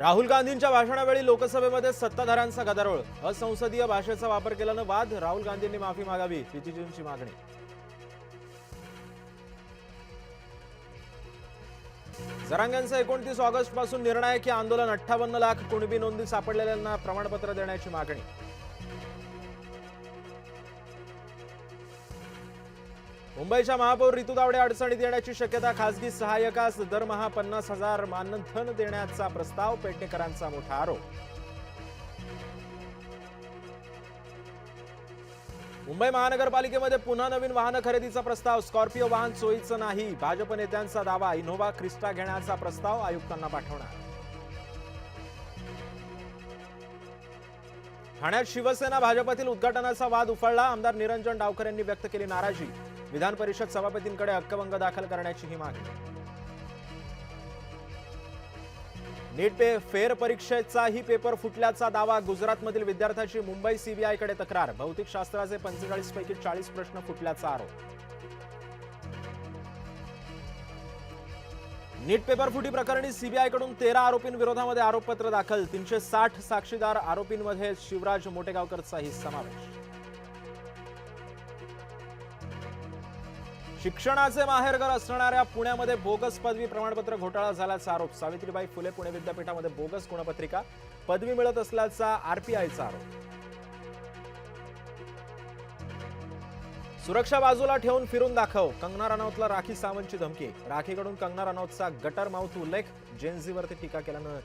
राहुल गांधींच्या भाषणावेळी लोकसभेमध्ये सत्ताधाऱ्यांचा गदारोळ। असंसदीय भाषेचा वापर केल्यानं वाद। राहुल गांधींनी माफी मागावी, रिजिजूंची मागणी। जरांगेंचं 29 ऑगस्ट पासून निर्णायक आंदोलन। 58 लाख कुणबी नोंदी सापडलेल्यांना प्रमाणपत्र देण्याची मागणी। मुंबईच्या महापौर रितू दावडे अडचणीत येण्याची शक्यता। खासगी सहाय्यकास दरमहा 50,000 मानधन देण्याचा प्रस्ताव। पेडणेकरांचा मोठा आरोप। मुंबई महानगरपालिकेमध्ये पुन्हा नवीन वाहन खरेदीचा प्रस्ताव। स्कॉर्पिओ वाहन सोयीचं नाही, भाजप नेत्यांचा दावा। इनोव्हा क्रिस्टा घेण्याचा प्रस्ताव आयुक्तांना पाठवणार। ठाण्यात शिवसेना भाजपतील उद्घाटनाचा वाद उफाळला। आमदार निरंजन डावकर यांनी व्यक्त केली नाराजी। विधान परिषद सभापतींकडे हक्कभंग दाखल करण्याची ही मागणी। नीट फेर परीक्षेचाही पेपर फुटल्याचा दावा। गुजरातमधील विद्यार्थ्याची मुंबई सीबीआयकडे तक्रार। भौतिकशास्त्राचे 45 पैकी 40 प्रश्न फुटल्याचा आरोप। नीट पेपर फुटी प्रकरणी सीबीआयकडून 13 आरोपींविरोधामध्ये आरोपपत्र दाखल। 360 साक्षीदार आरोपींमध्ये शिवराज मोटेगावकरचाही समावेश। शिक्षणाचे माहेरघर असणाऱ्या पुण्यामध्ये बोगस पदवी प्रमाणपत्र घोटाळा झाल्याचा आरोप। सावित्रीबाई फुले पुणे विद्यापीठामध्ये बोगस गुणपत्रिका, पदवी मिळत असल्याचा आरपीआयचा आरोप। सुरक्षा बाजूला ठेवून फिरून दाखव, कंगना रनौतला राखी सावंतची धमकी। राखीकडून कंगना रनौतचा गटर माउथ उल्लेख। जेनझीवरती टीका केल्यानं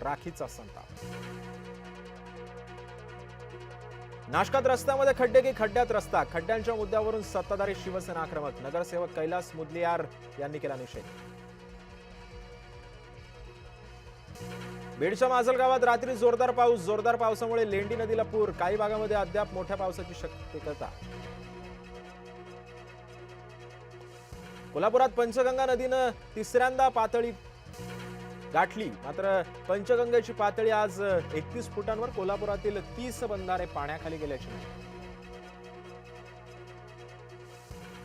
राखीचा संताप। नाशकात रस्त्यामध्ये खड्डे की खड्ड्यात रस्ता, खड्ड्यांच्या मुद्द्यावरून सत्ताधारी शिवसेना आक्रमक। नगरसेवक कैलास मुदलियार यांनी केला निषेध। बीडच्या माजलगावात रात्री जोरदार पाऊस। जोरदार पावसामुळे लेंडी नदीला पूर। काही भागामध्ये अद्याप मोठ्या पावसाची शक्यता। कोल्हापुरात पंचगंगा नदीनं तिसऱ्यांदा पातळी गाठली। मात्र पंचगंगेची पातळी आज 31 फुटांवर। कोल्हापुरातील 30 बंधारे पाण्याखाली गेल्याची माहिती।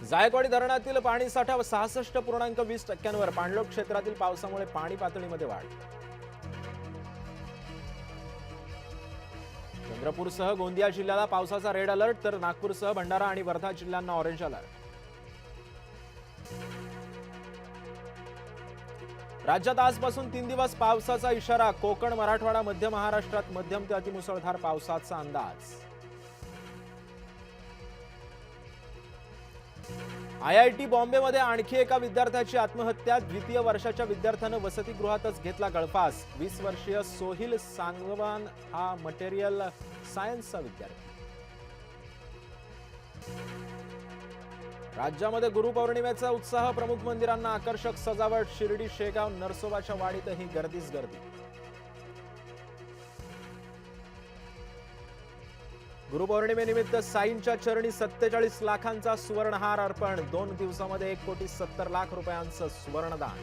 जायकवाडी धरणातील पाणीसाठा 66.20%वर। पाणलोट क्षेत्रातील पावसामुळे पाणी पातळीमध्ये वाढ। चंद्रपूरसह गोंदिया जिल्ह्याला पावसाचा रेड अलर्ट, तर नागपूरसह भंडारा आणि वर्धा जिल्ह्यांना ऑरेंज अलर्ट। राज्यात आजपासून 3 दिवस पावसाचा इशारा। कोकण, मराठवाडा, मध्य महाराष्ट्रात मध्यम ते अतिमुसळधार पावसाचा अंदाज। आयआयटी बॉम्बेमध्ये आणखी एका विद्यार्थ्याची आत्महत्या। द्वितीय वर्षाच्या विद्यार्थ्यानं वसतिगृहातच घेतला गळफास। 20 वर्षीय सोहिल सांगवान हा मटेरियल सायन्सचा विद्यार्थी। राज्यामध्ये गुरुपौर्णिमेचा उत्साह। प्रमुख मंदिरांना आकर्षक सजावट। शिर्डी, शेगाव, नरसोबाच्या वाडीतही गर्दीच गर्दी। गुरुपौर्णिमेनिमित्त साईंच्या चरणी 47 लाखांचा सुवर्णहार अर्पण। 2 दिवसामध्ये 1,70,00,000 रुपयांचं सुवर्णदान।